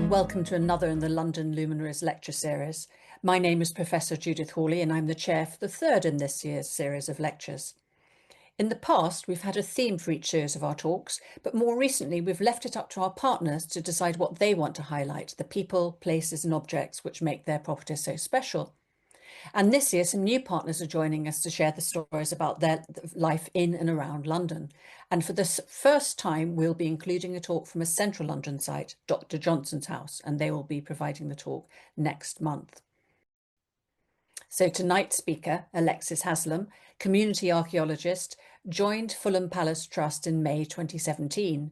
and welcome to another in the London Luminaries lecture series. My name is Professor Judith Hawley and I'm the chair for the third in this year's series of lectures. In the past, we've had a theme for each series of our talks, but more recently we've left it up to our partners to decide what they want to highlight, the people, places and objects which make their properties so special. And this year, some new partners are joining us to share the stories about their life in and around London. And for the first time, we'll be including a talk from a central London site, Dr. Johnson's house, and they will be providing the talk next month. So tonight's speaker, Alexis Haslam, community archaeologist, joined Fulham Palace Trust in May 2017.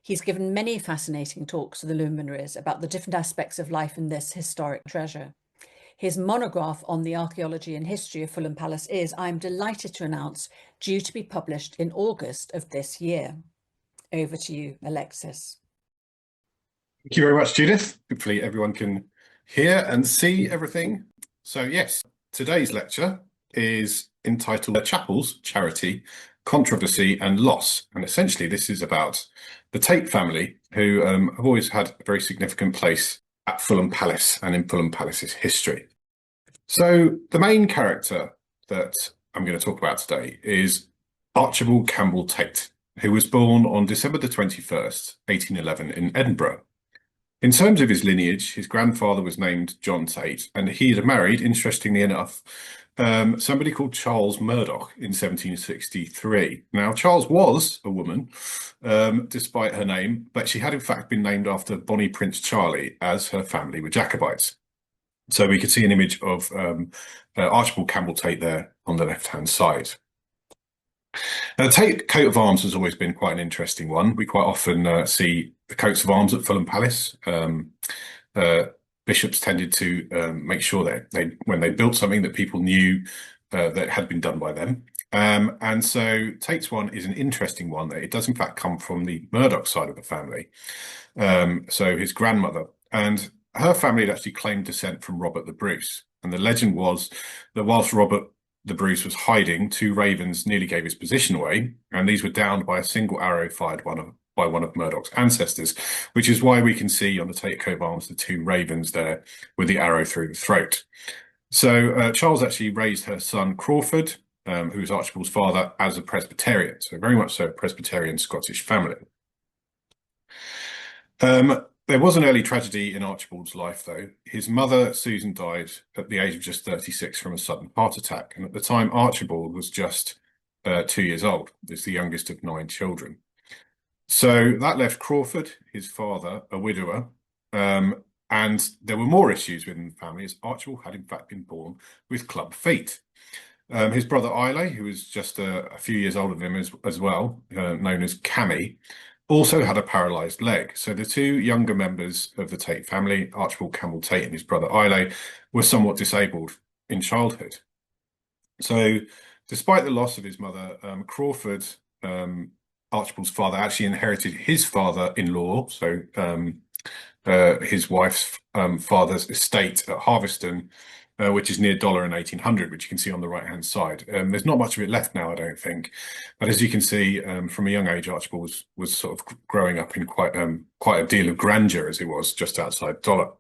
He's given many fascinating talks to the luminaries about the different aspects of life in this historic treasure. His monograph on the archaeology and history of Fulham Palace is, I'm delighted to announce, due to be published in August of this year. Over to you, Alexis. Thank you very much, Judith. Hopefully everyone can hear and see everything. So yes, today's lecture is entitled The Chapels, Charity, Controversy and Loss. And essentially this is about the Tait family, who have always had a very significant place at Fulham Palace and in Fulham Palace's history. So the main character that I'm going to talk about today is Archibald Campbell Tait, who was born on December the 21st, 1811 in Edinburgh. In terms of his lineage, his grandfather was named John Tait, and he had married, interestingly enough, somebody called Charles Murdoch in 1763. Now, Charles was a woman, despite her name, but she had in fact been named after Bonnie Prince Charlie, as her family were Jacobites. So we could see an image of Archibald Campbell Tait there on the left-hand side. Now, the Tait coat of arms has always been quite an interesting one. We quite often see the coats of arms at Fulham Palace. Bishops tended to make sure that when they built something, that people knew that it had been done by them. And so Tait's one is an interesting one. That it does in fact come from the Murdoch side of the family. So his grandmother, and her family had actually claimed descent from Robert the Bruce. And the legend was that whilst Robert the Bruce was hiding, two ravens nearly gave his position away, and these were downed by a single arrow fired by one of Murdoch's ancestors, which is why we can see on the Tait coat of arms the two ravens there with the arrow through the throat. So Charles actually raised her son Crawford, who was Archibald's father, as a Presbyterian, so very much so a Presbyterian Scottish family. There was an early tragedy in Archibald's life, though. His mother, Susan, died at the age of just 36 from a sudden heart attack. And at the time, Archibald was just 2 years old. He's the youngest of 9 children. So that left Crawford, his father, a widower. And there were more issues within the family, as Archibald had in fact been born with club feet. His brother Islay, who was just a few years older than him as well, known as Cammy, also had a paralysed leg. So the two younger members of the Tait family, Archibald Campbell Tait and his brother Islay, were somewhat disabled in childhood. So despite the loss of his mother, Crawford, Archibald's father, actually inherited his father-in-law, so his wife's father's estate at Harveston, which is near Dollar in 1800, which you can see on the right-hand side. There's not much of it left now, I don't think. But as you can see, from a young age, Archibald was sort of growing up in quite a deal of grandeur, as he was just outside Dollar.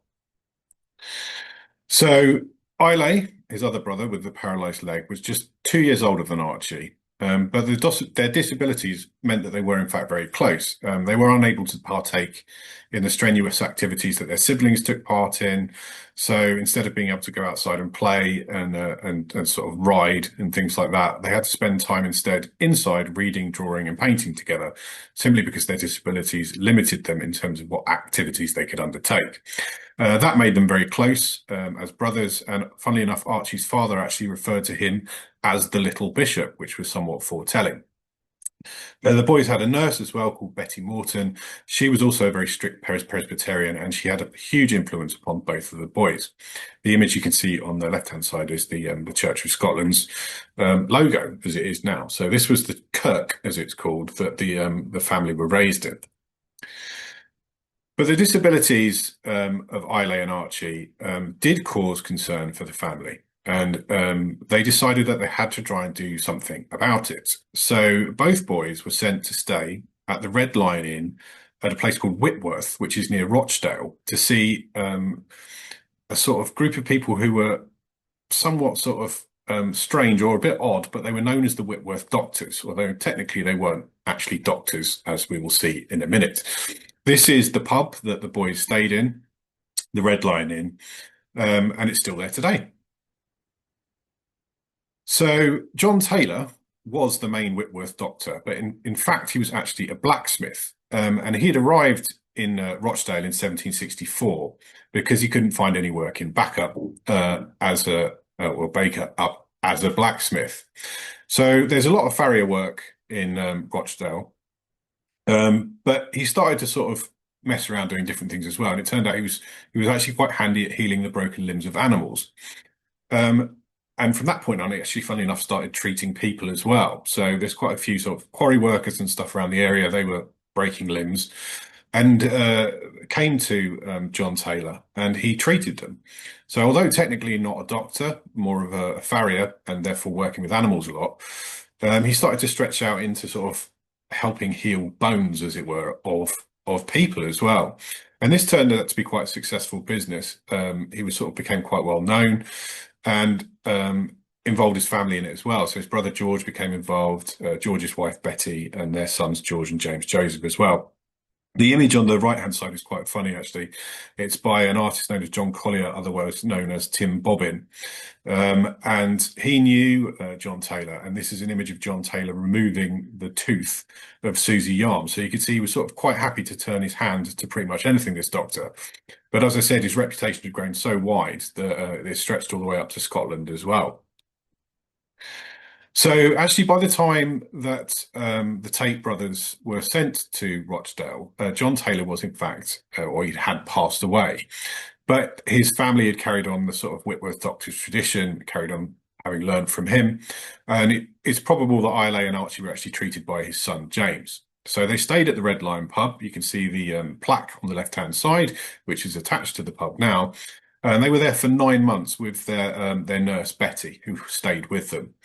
So Islay, his other brother with the paralysed leg, was just 2 years older than Archie. But their disabilities meant that they were in fact very close. They were unable to partake in the strenuous activities that their siblings took part in. So instead of being able to go outside and play and sort of ride and things like that, they had to spend time instead inside reading, drawing and painting together, simply because their disabilities limited them in terms of what activities they could undertake. That made them very close as brothers, and funnily enough, Archie's father actually referred to him as the little bishop, which was somewhat foretelling. The boys had a nurse as well called Betty Morton. She was also a very strict Presbyterian, and she had a huge influence upon both of the boys. The image you can see on the left-hand side is the Church of Scotland's logo, as it is now. So this was the kirk, as it's called, that the family were raised in. But the disabilities of Islay and Archie did cause concern for the family. And they decided that they had to try and do something about it. So both boys were sent to stay at the Red Lion Inn at a place called Whitworth, which is near Rochdale, to see a sort of group of people who were somewhat sort of strange or a bit odd, but they were known as the Whitworth Doctors, although technically they weren't actually doctors, as we will see in a minute. This is the pub that the boys stayed in, the Red Lion Inn, and it's still there today. So John Taylor was the main Whitworth doctor, but in fact he was actually a blacksmith, and he had arrived in Rochdale in 1764 because he couldn't find any work in backup as a or baker up as a blacksmith. So there's a lot of farrier work in Rochdale, but he started to sort of mess around doing different things as well, and it turned out he was actually quite handy at healing the broken limbs of animals. And from that point on, he actually, funnily enough, started treating people as well. So there's quite a few sort of quarry workers and stuff around the area. They were breaking limbs and came to John Taylor, and he treated them. So although technically not a doctor, more of a farrier, and therefore working with animals a lot, he started to stretch out into sort of helping heal bones, as it were, of people as well. And this turned out to be quite a successful business. He was sort of became quite well known, and involved his family in it as well. So his brother George became involved, George's wife Betty, and their sons George and James Joseph as well. The image on the right-hand side is quite funny, actually. It's by an artist known as John Collier, otherwise known as Tim Bobbin. And he knew John Taylor, and this is an image of John Taylor removing the tooth of Susie Yarm. So you could see he was sort of quite happy to turn his hand to pretty much anything, this doctor. But as I said, his reputation had grown so wide that it stretched all the way up to Scotland as well. So actually, by the time that the Tait brothers were sent to Rochdale, John Taylor was in fact, or he had passed away. But his family had carried on the sort of Whitworth doctor's tradition, carried on having learned from him. And it's probable that Islay and Archie were actually treated by his son, James. So they stayed at the Red Lion pub. You can see the plaque on the left-hand side, which is attached to the pub now. And they were there for 9 months with their nurse, Betty, who stayed with them.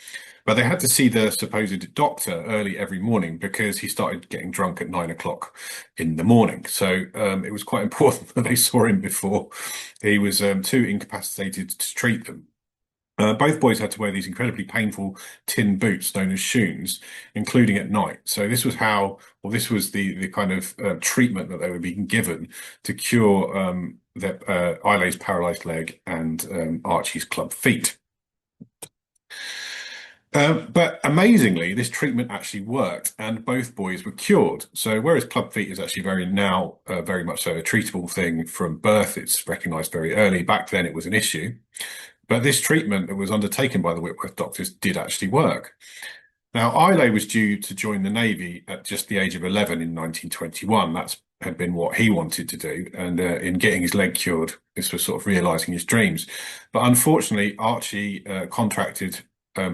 But they had to see the supposed doctor early every morning because he started getting drunk at 9 o'clock in the morning. So it was quite important that they saw him before he was too incapacitated to treat them. Both boys had to wear these incredibly painful tin boots known as shoons, including at night. So this was how, or this was the kind of treatment that they were being given to cure Islay's paralysed leg and Archie's club feet. But amazingly, this treatment actually worked, and both boys were cured. So whereas club feet is actually very much so a treatable thing from birth, it's recognised very early. Back then, it was an issue. But this treatment that was undertaken by the Whitworth doctors did actually work. Now, Islay was due to join the Navy at just the age of 11 in 1921. That had been what he wanted to do. And in getting his leg cured, this was sort of realising his dreams. But unfortunately, Archie contracted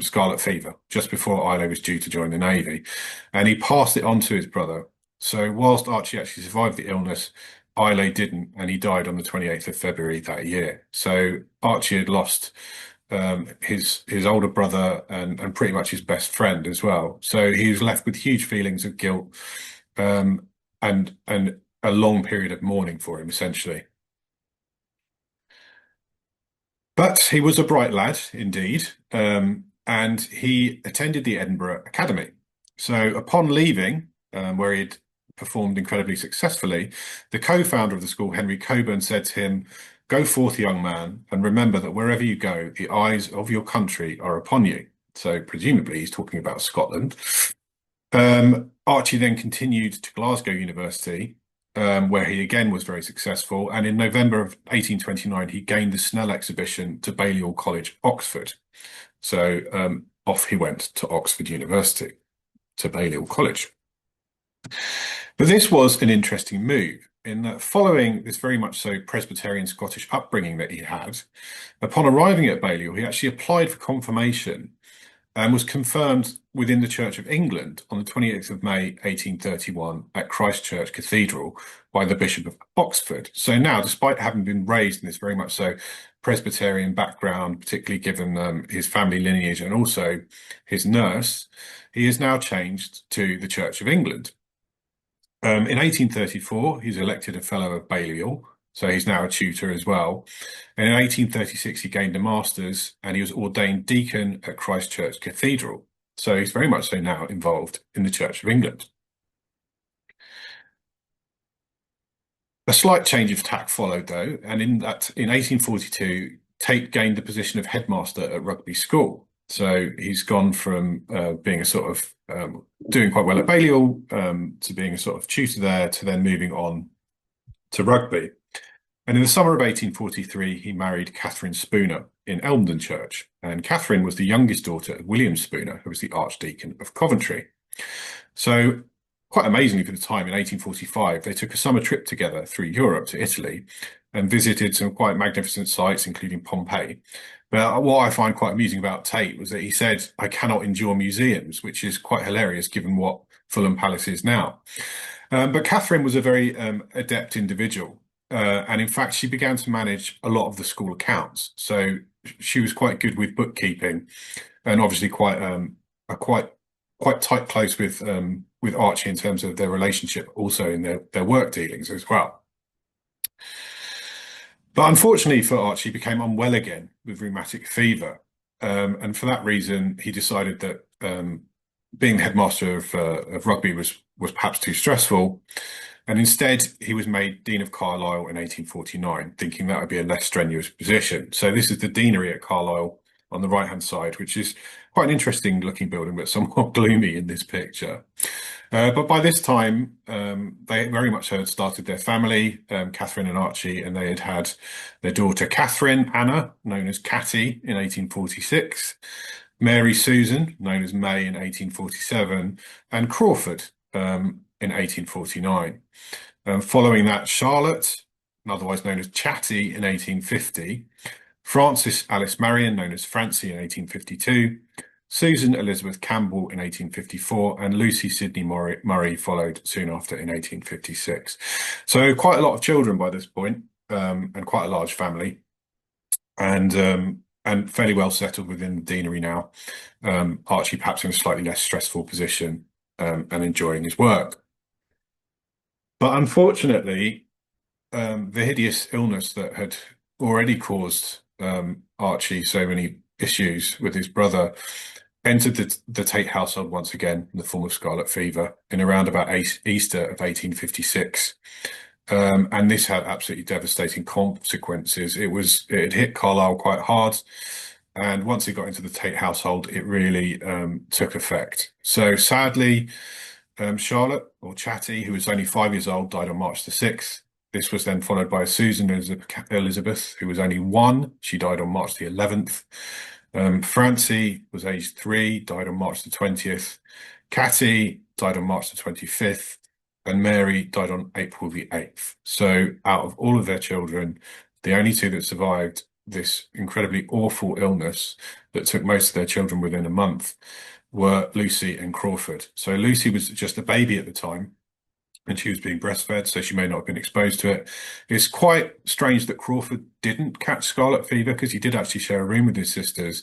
scarlet fever just before Islay was due to join the Navy. And he passed it on to his brother. So whilst Archie actually survived the illness, Islay didn't, and he died on the 28th of February that year. So Archie had lost his older brother and pretty much his best friend as well. So he was left with huge feelings of guilt and a long period of mourning for him, essentially. But he was a bright lad indeed, and he attended the Edinburgh Academy. So upon leaving, where he'd performed incredibly successfully, the co-founder of the school, Henry Coburn, said to him, "Go forth, young man, and remember that wherever you go, the eyes of your country are upon you." So presumably he's talking about Scotland. Archie then continued to Glasgow University, where he again was very successful. And in November of 1829, he gained the Snell exhibition to Balliol College, Oxford. So off he went to Oxford University, to Balliol College. But this was an interesting move in that following this very much so Presbyterian Scottish upbringing that he had, upon arriving at Balliol, he actually applied for confirmation and was confirmed within the Church of England on the 28th of May, 1831 at Christ Church Cathedral by the Bishop of Oxford. So now, despite having been raised in this very much so Presbyterian background, particularly given his family lineage and also his nurse, he is now changed to the Church of England. In 1834, he's elected a Fellow of Balliol, so he's now a tutor as well. And in 1836, he gained a master's and he was ordained deacon at Christ Church Cathedral. So he's very much so now involved in the Church of England. A slight change of tack followed, though, and in 1842, Tait gained the position of headmaster at Rugby School. So he's gone from being a sort of doing quite well at Balliol to being a sort of tutor there to then moving on to Rugby. And in the summer of 1843, he married Catherine Spooner in Elmdon Church. And Catherine was the youngest daughter of William Spooner, who was the Archdeacon of Coventry. So quite amazingly for the time, in 1845, they took a summer trip together through Europe to Italy and visited some quite magnificent sites, including Pompeii. But what I find quite amusing about Tait was that he said, "I cannot endure museums," which is quite hilarious given what Fulham Palace is now. But Catherine was a very adept individual. And in fact, she began to manage a lot of the school accounts. So she was quite good with bookkeeping and obviously quite tight close with Archie in terms of their relationship, also in their work dealings as well. But unfortunately for Archie, he became unwell again with rheumatic fever. And for that reason, he decided that being the headmaster of Rugby was perhaps too stressful. And instead, he was made Dean of Carlisle in 1849, thinking that would be a less strenuous position. So this is the deanery at Carlisle on the right-hand side, which is quite an interesting looking building, but somewhat gloomy in this picture. But by this time, they very much had started their family, Catherine and Archie, and they had had their daughter Catherine Anna, known as Catty, in 1846, Mary Susan, known as May, in 1847, and Crawford in 1849. Following that, Charlotte, otherwise known as Chatty, in 1850, Frances Alice Marion, known as Francie, in 1852, Susan Elizabeth Campbell in 1854, and Lucy Sidney Murray followed soon after in 1856. So quite a lot of children by this point, and quite a large family, and fairly well settled within the deanery now. Archie perhaps in a slightly less stressful position and enjoying his work. But unfortunately, the hideous illness that had already caused Archie so many issues with his brother entered the Tait household once again in the form of scarlet fever in around about Easter of 1856. And this had absolutely devastating consequences. It had hit Carlisle quite hard. And once it got into the Tait household, it really took effect. So sadly, Charlotte, or Chatty, who was only 5 years old, died on March the 6th. This was then followed by Susan Elizabeth, who was only 1. She died on March the 11th. Francie was aged 3, died on March the 20th. Catty died on March the 25th. And Mary died on April the 8th. So out of all of their children, the only 2 that survived this incredibly awful illness that took most of their children within a month were Lucy and Crawford. So Lucy was just a baby at the time, and she was being breastfed, so she may not have been exposed to it. It's quite strange that Crawford didn't catch scarlet fever because he did actually share a room with his sisters.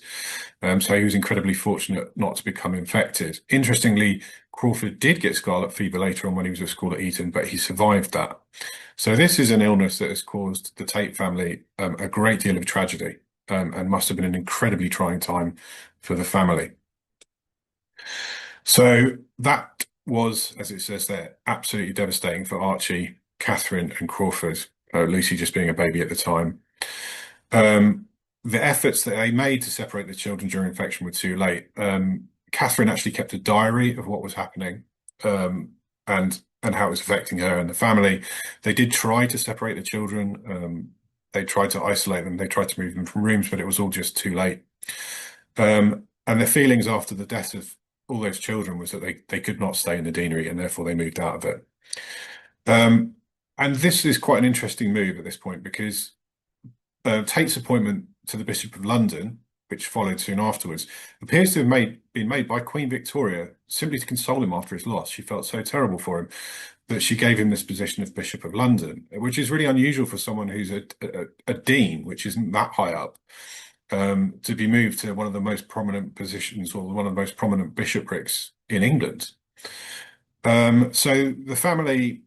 So he was incredibly fortunate not to become infected. Interestingly, Crawford did get scarlet fever later on when he was at school at Eton, but he survived that. So this is an illness that has caused the Tait family a great deal of tragedy and must have been an incredibly trying time for the family. So that was, as it says there, absolutely devastating for Archie, Catherine and Crawford, Lucy just being a baby at the time. The efforts that they made to separate the children during infection were too late. Catherine actually kept a diary of what was happening and how it was affecting her and the family. They did try to separate the children. They tried to isolate them. They tried to move them from rooms, but it was all just too late. And their feelings after the death of all those children was that they could not stay in the deanery, and therefore they moved out of it. And this is quite an interesting move at this point because Tait's appointment to the Bishop of London, which followed soon afterwards, appears to have been made by Queen Victoria simply to console him after his loss. She felt so terrible for him that she gave him this position of Bishop of London, which is really unusual for someone who's a dean, which isn't that high up. To be moved to one of the most prominent positions or one of the most prominent bishoprics in England. So the family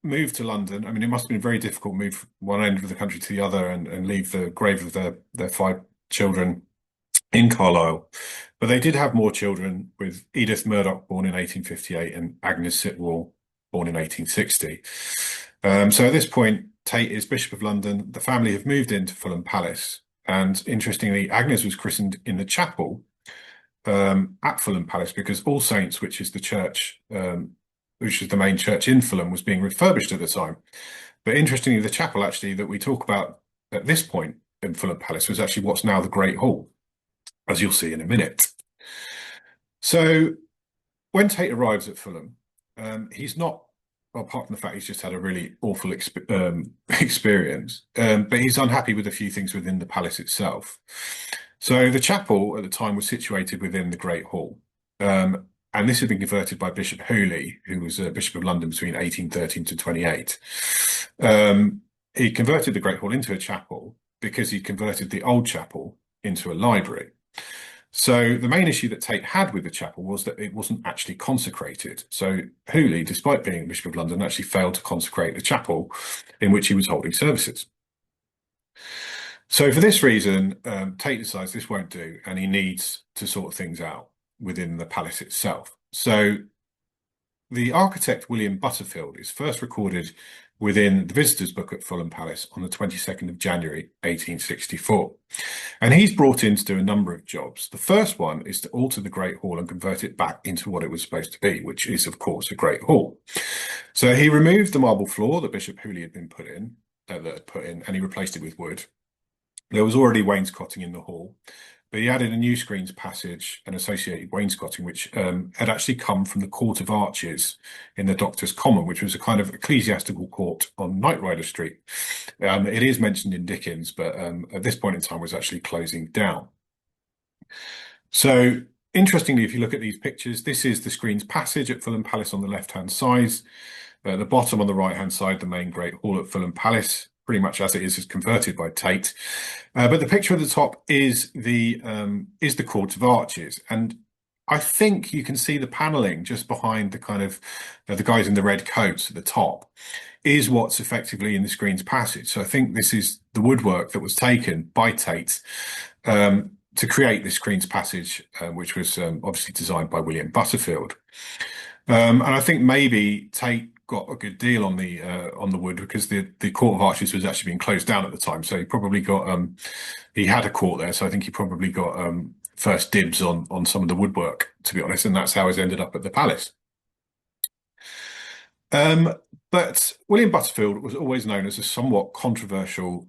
moved to London. I mean, it must have been a very difficult move from one end of the country to the other and leave the grave of their five children in Carlisle. But they did have more children with Edith Murdoch, born in 1858, and Agnes Sitwell, born in 1860. So at this point, Tait is Bishop of London. The family have moved into Fulham Palace. And interestingly, Agnes was christened in the chapel at Fulham Palace because All Saints, which is the church, which is the main church in Fulham, was being refurbished at the time. But interestingly, the chapel actually that we talk about at this point in Fulham Palace was actually what's now the Great Hall, as you'll see in a minute. So when Tait arrives at Fulham, he's not, well, apart from the fact he's just had a really awful experience, but he's unhappy with a few things within the palace itself. So the chapel at the time was situated within the Great Hall. And this had been converted by Bishop Hooley, who was Bishop of London between 1813 to 28. He converted the Great Hall into a chapel because he converted the old chapel into a library. So the main issue that Tait had with the chapel was that it wasn't actually consecrated. So Hooley, despite being Bishop of London, actually failed to consecrate the chapel in which he was holding services. So for this reason, Tait decides this won't do, and he needs to sort things out within the palace itself. So the architect William Butterfield is first recorded within the visitors book at Fulham Palace on the 22nd of January 1864. And he's brought in to do a number of jobs. The first one is to alter the Great Hall and convert it back into what it was supposed to be, which is, of course, a Great Hall. So he removed the marble floor that Bishop Hooley had been put in, and he replaced it with wood. There was already wainscoting in the hall, but he added a new screens passage and associated wainscoting, which had actually come from the Court of Arches in the Doctors' Common, which was a kind of ecclesiastical court on Knight Rider Street. It is mentioned in Dickens, but at this point in time was actually closing down. So interestingly, if you look at these pictures, this is the screens passage at Fulham Palace on the left-hand side. At the bottom on the right-hand side, the main Great Hall at Fulham Palace, pretty much as it is converted by Tait. But the picture at the top is the Court of Arches, and I think you can see the panelling just behind the kind of the guys in the red coats at the top is what's effectively in the screen's passage. So I think this is the woodwork that was taken by Tait to create this screen's passage, which was obviously designed by William Butterfield. And I think maybe Tait got a good deal on the wood because the Court of Arches was actually being closed down at the time, so he probably got he had a court there, so I think he probably got first dibs on some of the woodwork, to be honest, and that's how he's ended up at the palace. But William Butterfield was always known as a somewhat controversial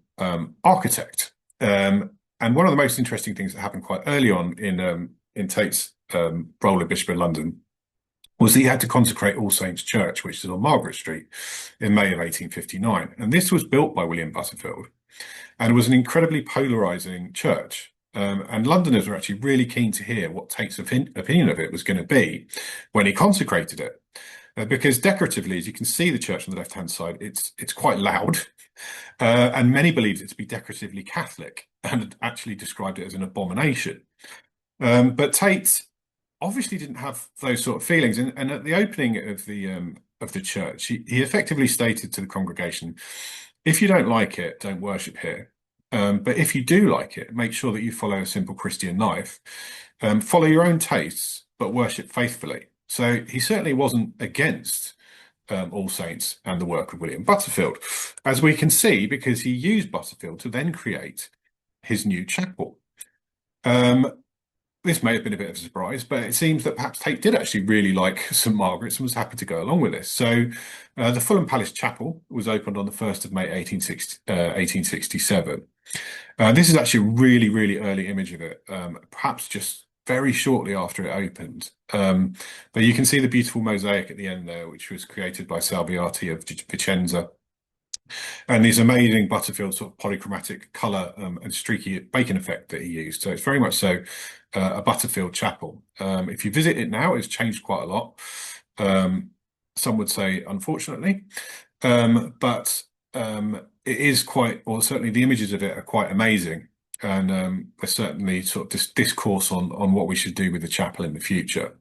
architect, and one of the most interesting things that happened quite early on in Tait's role as Bishop of London was that he had to consecrate All Saints Church, which is on Margaret Street, in May of 1859. And this was built by William Butterfield and was an incredibly polarising church. And Londoners were actually really keen to hear what Tait's opinion of it was going to be when he consecrated it. Because decoratively, as you can see the church on the left-hand side, it's quite loud. And many believed it to be decoratively Catholic and actually described it as an abomination. But Tait obviously didn't have those sort of feelings, and at the opening of the church, he effectively stated to the congregation, "If you don't like it, don't worship here. But if you do like it, make sure that you follow a simple Christian life, follow your own tastes, but worship faithfully." So he certainly wasn't against All Saints and the work of William Butterfield, as we can see, because he used Butterfield to then create his new chapel. This may have been a bit of a surprise, but it seems that perhaps Tait did actually really like St Margaret's and was happy to go along with this. So the Fulham Palace Chapel was opened on the 1st of May 1867. This is actually a really, really early image of it, perhaps just very shortly after it opened. But you can see the beautiful mosaic at the end there, which was created by Salviati of Vicenza. And these amazing Butterfield sort of polychromatic colour and streaky bacon effect that he used. So it's very much so a Butterfield chapel. If you visit it now, it's changed quite a lot. Some would say, unfortunately, but it is quite, or certainly the images of it are quite amazing. And there's certainly sort of this discourse on what we should do with the chapel in the future.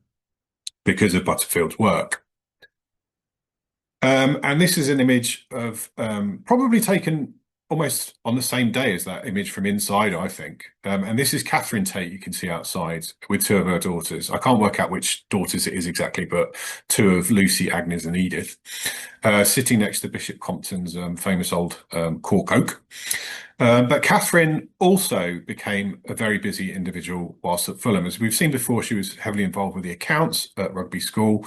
because of Butterfield's work. And this is an image of probably taken almost on the same day as that image from inside, I think. And this is Catherine Tait, you can see outside, with two of her daughters. I can't work out which daughters it is exactly, but two of Lucy, Agnes, and Edith, sitting next to Bishop Compton's famous old cork oak. But Catherine also became a very busy individual whilst at Fulham. As we've seen before, she was heavily involved with the accounts at rugby school,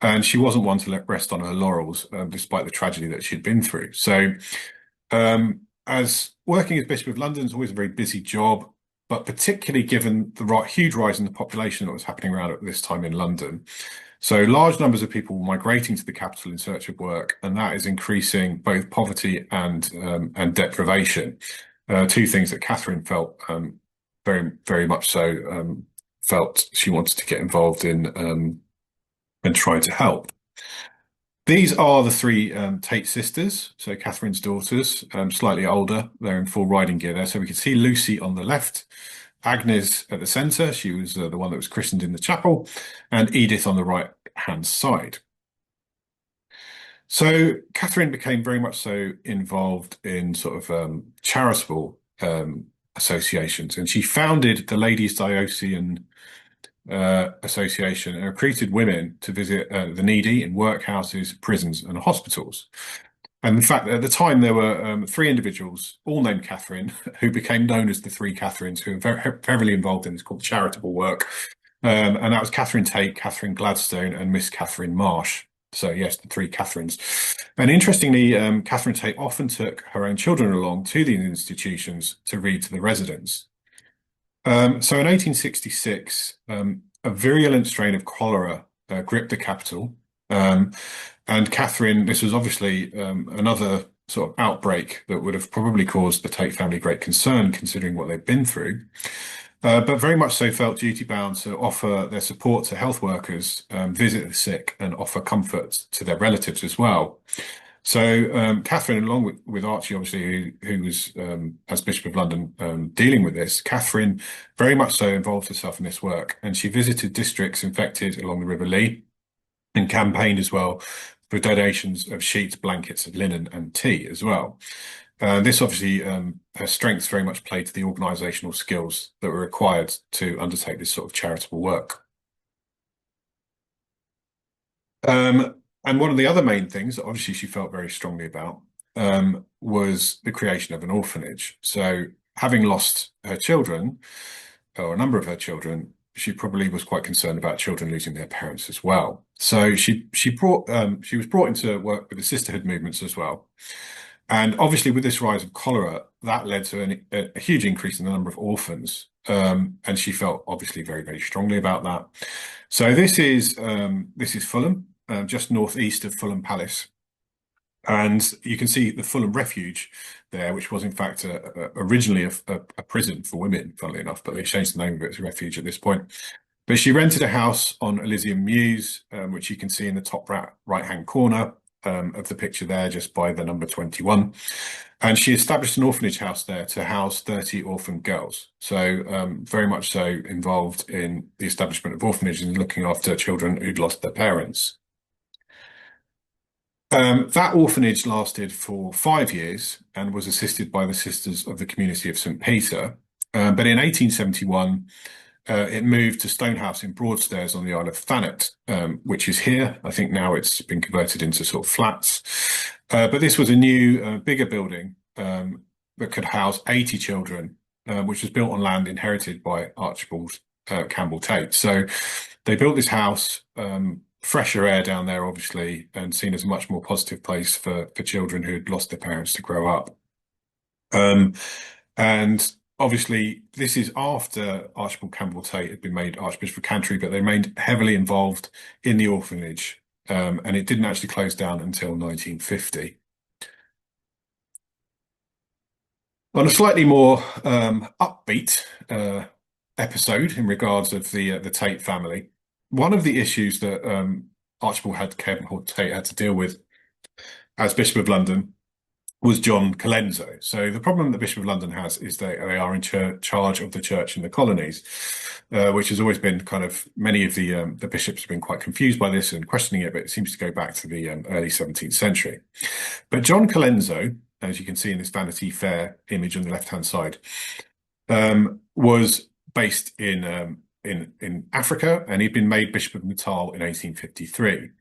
and she wasn't one to let rest on her laurels, despite the tragedy that she'd been through. So as working as Bishop of London is always a very busy job, but particularly given the huge rise in the population that was happening around at this time in London. So large numbers of people migrating to the capital in search of work, and that is increasing both poverty and deprivation. Two things that Catherine felt very, very much so felt she wanted to get involved in and try to help. These are the three Tait sisters, so Catherine's daughters, slightly older. They're in full riding gear there. So we can see Lucy on the left, Agnes at the centre. She was the one that was christened in the chapel, and Edith on the right-hand side. So Catherine became very much so involved in sort of charitable associations, and she founded the Ladies Diocesan Association and recruited women to visit the needy in workhouses, prisons, and hospitals. And in fact, at the time, there were three individuals, all named Catherine, who became known as the Three Catherines, who were very heavily involved in this called charitable work. And that was Catherine Tait, Catherine Gladstone, and Miss Catherine Marsh. So yes, the Three Catherines. And interestingly, Catherine Tait often took her own children along to these institutions to read to the residents. So in 1866, a virulent strain of cholera gripped the capital. And Catherine, this was obviously another sort of outbreak that would have probably caused the Tait family great concern, considering what they'd been through. But very much so felt duty bound to offer their support to health workers, visit the sick, and offer comfort to their relatives as well. So Catherine, along with Archie, obviously, who was, as Bishop of London, dealing with this, Catherine very much so involved herself in this work. And she visited districts infected along the River Lee and campaigned as well for donations of sheets, blankets, linen, and tea as well. This obviously, her strengths very much played to the organisational skills that were required to undertake this sort of charitable work. And one of the other main things that obviously she felt very strongly about was the creation of an orphanage. So having lost her children, or a number of her children, she probably was quite concerned about children losing their parents as well. So she was brought into work with the sisterhood movements as well. And obviously with this rise of cholera, that led to a huge increase in the number of orphans. And she felt obviously very, very strongly about that. So this is Fulham, just northeast of Fulham Palace. And you can see the Fulham Refuge there, which was in fact originally a prison for women, funnily enough, but they changed the name of it to Refuge at this point. But she rented a house on Elysium Mews, which you can see in the top right-hand corner of the picture there, just by the number 21. And she established an orphanage house there to house 30 orphan girls. So very much so involved in the establishment of orphanages and looking after children who'd lost their parents. That orphanage lasted for 5 years and was assisted by the Sisters of the Community of St. Peter. But in 1871, it moved to Stonehouse in Broadstairs on the Isle of Thanet, which is here. I think now it's been converted into sort of flats. But this was a new, bigger building that could house 80 children, which was built on land inherited by Archibald Campbell Tait. So they built this house, fresher air down there, obviously, and seen as a much more positive place for children who had lost their parents to grow up. And obviously, this is after Archibald Campbell Tait had been made Archbishop of Canterbury, but they remained heavily involved in the orphanage, and it didn't actually close down until 1950. On a slightly more upbeat episode in regards of the Tait family, one of the issues that Archibald Campbell Tait had to deal with as Bishop of London was John Colenso. So the problem the Bishop of London has is they are in charge of the church in the colonies, which has always been kind of, many of the bishops have been quite confused by this and questioning it, but it seems to go back to the early 17th century. But John Colenso, as you can see in this Vanity Fair image on the left-hand side, was based in Africa, and he'd been made Bishop of Natal in 1853.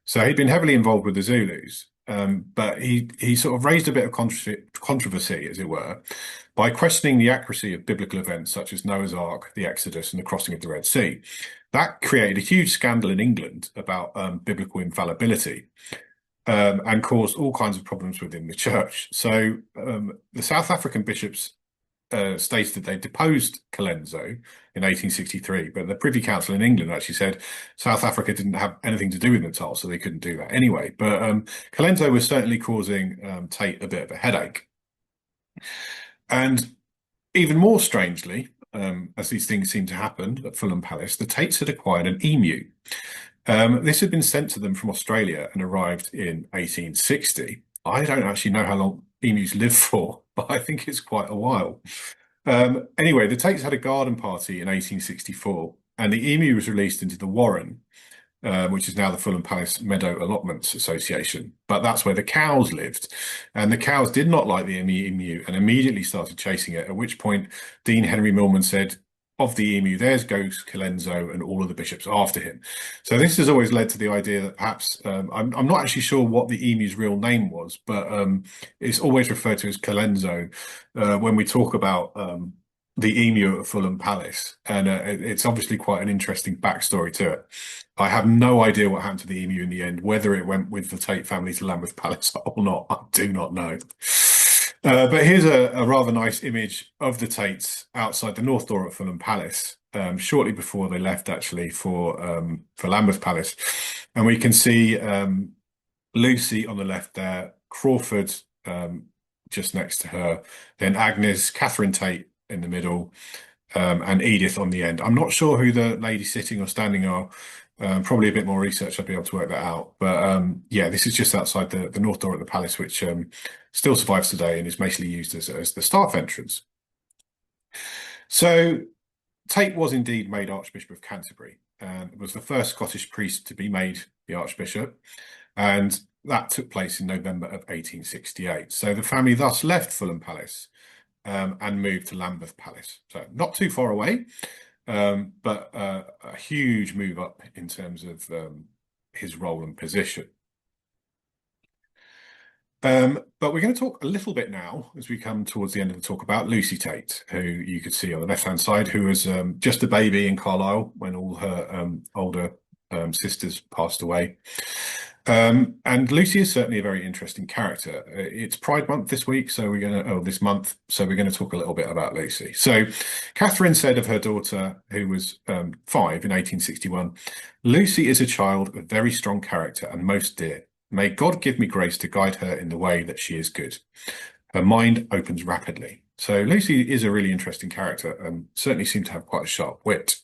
So he'd been heavily involved with the Zulus, but he sort of raised a bit of controversy, as it were, by questioning the accuracy of biblical events such as Noah's Ark, the Exodus, and the crossing of the Red Sea. That created a huge scandal in England about biblical infallibility. And caused all kinds of problems within the church. So the South African bishops stated that they deposed Colenso in 1863, but the Privy Council in England actually said South Africa didn't have anything to do with Natal, so they couldn't do that anyway. But Colenso was certainly causing Tait a bit of a headache. And even more strangely, as these things seem to happen at Fulham Palace, the Taits had acquired an emu. This had been sent to them from Australia and arrived in 1860. I don't actually know how long emus live for, but I think it's quite a while. Anyway, the Taits had a garden party in 1864, and the emu was released into the Warren, which is now the Fulham Palace Meadow Allotments Association. But that's where the cows lived. And the cows did not like the emu and immediately started chasing it, at which point Dean Henry Milman said, "Of the emu, there's goes Colenso and all of the bishops after him." So this has always led to the idea that perhaps, I'm not actually sure what the emu's real name was, but it's always referred to as Colenso when we talk about the emu at Fulham Palace. And it's obviously quite an interesting backstory to it. I have no idea what happened to the emu in the end, whether it went with the Tait family to Lambeth Palace or not. I do not know. But here's a rather nice image of the Taits outside the north door at Fulham Palace, shortly before they left, actually, for Lambeth Palace. And we can see Lucy on the left there, Crawford just next to her, then Agnes, Catherine Tait in the middle, and Edith on the end. I'm not sure who the ladies sitting or standing are. Probably a bit more research, I'd be able to work that out. But yeah, this is just outside the north door at the palace, which still survives today and is mostly used as the staff entrance. So Tait was indeed made Archbishop of Canterbury, and was the first Scottish priest to be made the Archbishop, and that took place in November of 1868. So the family thus left Fulham Palace and moved to Lambeth Palace. So not too far away. But a huge move up in terms of his role and position. But we're going to talk a little bit now, as we come towards the end of the talk, about Lucy Tait, who you could see on the left-hand side, who was just a baby in Carlisle when all her older sisters passed away. And Lucy is certainly a very interesting character. It's Pride Month this week, so this month, so we're going to talk a little bit about Lucy. So Catherine said of her daughter, who was 5 in 1861, "Lucy is a child of very strong character and most dear. May God give me grace to guide her in the way that she is good. Her mind opens rapidly." So Lucy is a really interesting character and certainly seemed to have quite a sharp wit.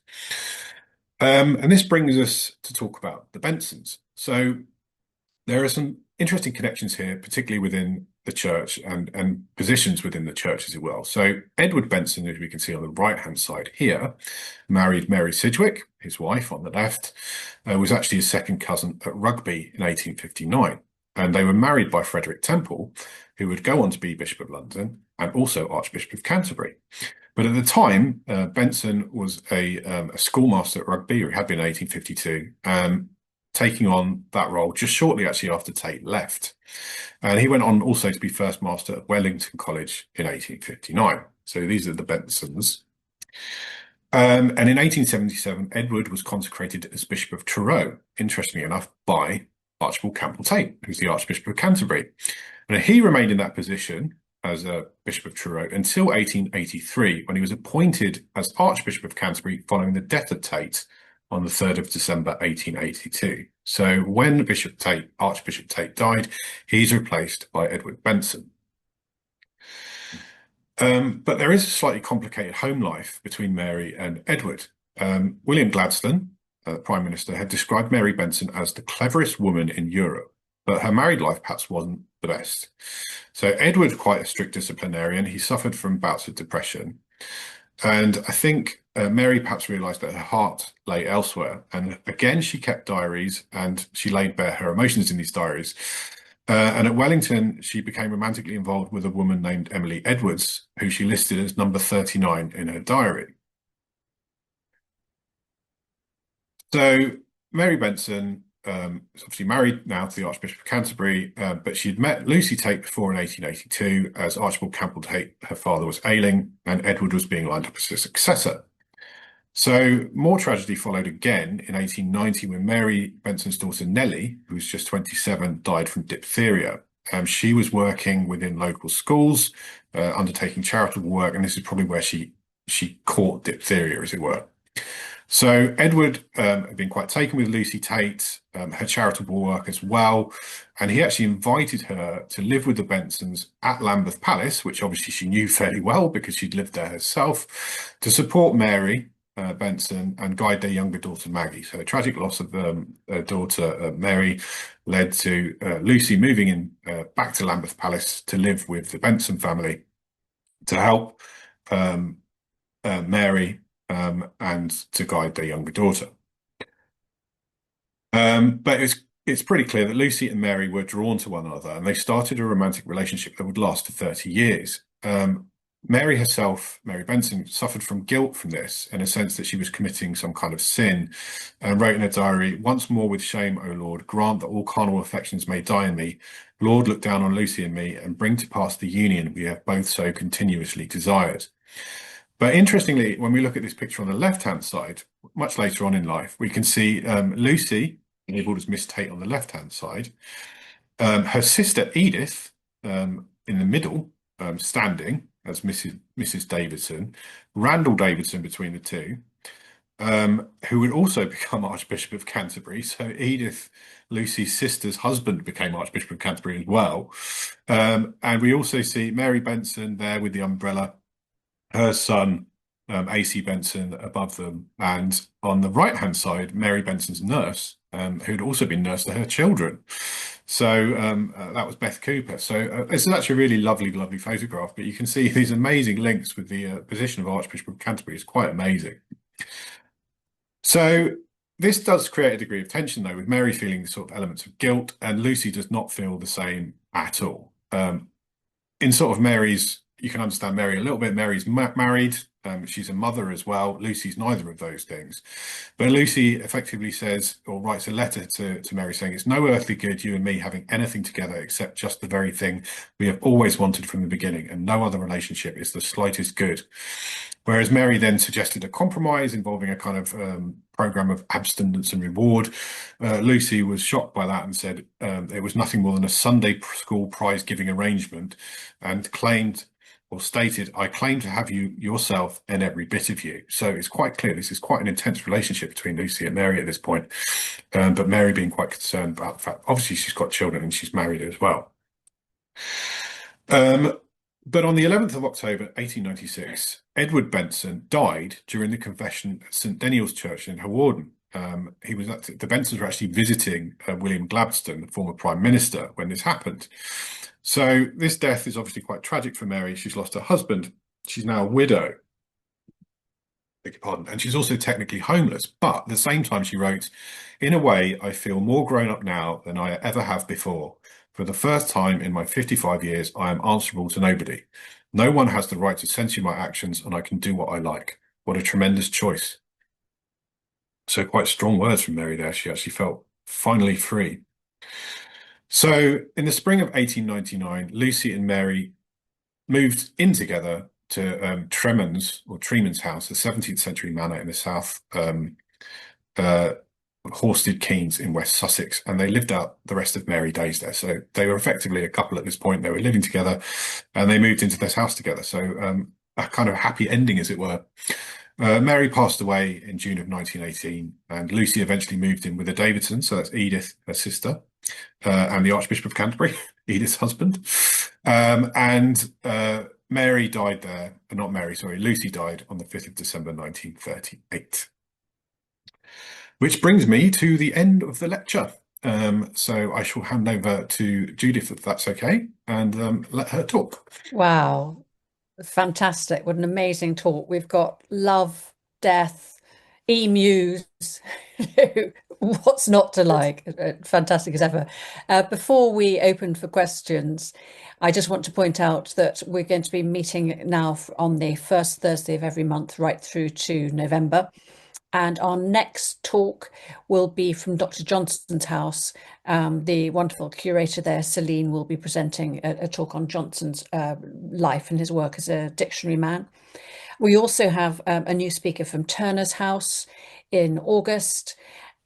And this brings us to talk about the Bensons. So there are some interesting connections here, particularly within the church and positions within the church, as it will. So Edward Benson, as we can see on the right-hand side here, married Mary Sidgwick, his wife on the left, was actually his second cousin at Rugby in 1859. And they were married by Frederick Temple, who would go on to be Bishop of London and also Archbishop of Canterbury. But at the time, Benson was a schoolmaster at Rugby, or he had been in 1852, taking on that role just shortly actually after Tait left. And he went on also to be first master at Wellington College in 1859. So these are the Bensons. And in 1877, Edward was consecrated as Bishop of Truro, interestingly enough, by Archibald Campbell Tait, who's the Archbishop of Canterbury. And he remained in that position as a Bishop of Truro until 1883, when he was appointed as Archbishop of Canterbury following the death of Tait on the 3rd of December 1882. So when Archbishop Tait died, he's replaced by Edward Benson. But there is a slightly complicated home life between Mary and Edward. William Gladstone, Prime Minister, had described Mary Benson as the cleverest woman in Europe. but her married life perhaps wasn't the best. So Edward, quite a strict disciplinarian, he suffered from bouts of depression. And I think Mary perhaps realised that her heart lay elsewhere. And again, she kept diaries and she laid bare her emotions in these diaries. And at Wellington, she became romantically involved with a woman named Emily Edwards, who she listed as number 39 in her diary. So Mary Benson is obviously married now to the Archbishop of Canterbury, but she had met Lucy Tait before in 1882 as Archibald Campbell Tait, her father, was ailing and Edward was being lined up as a successor. So more tragedy followed again in 1890 when Mary Benson's daughter Nellie, who was just 27, died from diphtheria. She was working within local schools, undertaking charitable work, and this is probably where she caught diphtheria, as it were. So Edward had been quite taken with Lucy Tait, her charitable work as well, and he actually invited her to live with the Bensons at Lambeth Palace, which obviously she knew fairly well because she'd lived there herself, to support Mary Benson and guide their younger daughter Maggie. So a tragic loss of their daughter Mary led to Lucy moving in back to Lambeth Palace to live with the Benson family to help Mary and to guide their younger daughter. But it's pretty clear that Lucy and Mary were drawn to one another and they started a romantic relationship that would last for 30 years. Mary herself, Mary Benson, suffered from guilt from this in a sense that she was committing some kind of sin and wrote in her diary, "Once more with shame, O Lord, grant that all carnal affections may die in me. Lord, look down on Lucy and me and bring to pass the union we have both so continuously desired." But interestingly, when we look at this picture on the left-hand side, much later on in life, we can see Lucy, labelled as Miss Tait on the left-hand side, her sister Edith in the middle, standing as Mrs. Davidson, Randall Davidson between the two, who would also become Archbishop of Canterbury. So Edith, Lucy's sister's husband, became Archbishop of Canterbury as well. And we also see Mary Benson there with the umbrella, her son, A.C. Benson, above them. And on the right-hand side, Mary Benson's nurse, who'd also been nurse to her children. So that was Beth Cooper. So this is actually a really lovely, lovely photograph, but you can see these amazing links with the position of Archbishop of Canterbury. It's quite amazing. So this does create a degree of tension, though, with Mary feeling sort of elements of guilt, and Lucy does not feel the same at all. In sort of Mary's, you can understand Mary a little bit. Mary's married. She's a mother as well. Lucy's neither of those things. But Lucy effectively says, or writes a letter to Mary saying, "It's no earthly good you and me having anything together except just the very thing we have always wanted from the beginning, and no other relationship is the slightest good." Whereas Mary then suggested a compromise involving a kind of program of abstinence and reward. Lucy was shocked by that and said it was nothing more than a Sunday school prize-giving arrangement, and claimed or stated, "I claim to have you yourself and every bit of you." So it's quite clear this is quite an intense relationship between Lucy and Mary at this point, but Mary being quite concerned about the fact, obviously she's got children and she's married as well. But on the 11th of October 1896, Edward Benson died during the confession at St Daniel's Church in Hawarden. The Bensons were actually visiting William Gladstone, the former Prime Minister, when this happened. So this death is obviously quite tragic for Mary. She's lost her husband. She's now a widow. Beg your pardon. And she's also technically homeless. But at the same time, she wrote, "In a way, I feel more grown up now than I ever have before. For the first time in my 55 years, I am answerable to nobody. No one has the right to censure my actions, and I can do what I like. What a tremendous choice." So quite strong words from Mary there. She actually felt finally free. So in the spring of 1899, Lucy and Mary moved in together to Treman's house, a 17th century manor in the south, Horsted Keynes in West Sussex, and they lived out the rest of Mary days there. So they were effectively a couple at this point. They were living together and they moved into this house together. So a kind of happy ending, as it were. Mary passed away in June of 1918, and Lucy eventually moved in with the Davidsons. So that's Edith, her sister, and the Archbishop of Canterbury, Edith's husband. Mary died there, not Mary, sorry, Lucy died on the 5th of December 1938. Which brings me to the end of the lecture. So I shall hand over to Judith, if that's okay, and let her talk. Wow, fantastic. What an amazing talk. We've got love, death, emus. What's not to like? Fantastic as ever. Before we open for questions, I just want to point out that we're going to be meeting now on the first Thursday of every month, right through to November. And our next talk will be from Dr. Johnson's house. The wonderful curator there, Celine, will be presenting a talk on Johnson's life and his work as a dictionary man. We also have a new speaker from Turner's house in August.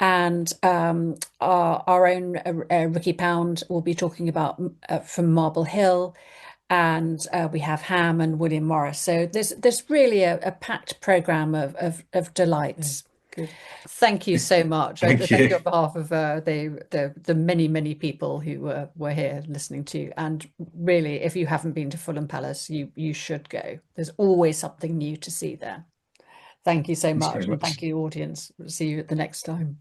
And our own Ricky Pound will be talking about from Marble Hill. And we have Ham and William Morris. So there's really a packed programme of delights. Good. Thank you so much. Thank Thank you you. on behalf of the many people who were here listening to. And really, if you haven't been to Fulham Palace, you should go. There's always something new to see there. Thank you so Thanks much, very and much. thank you, audience. See you at the next time.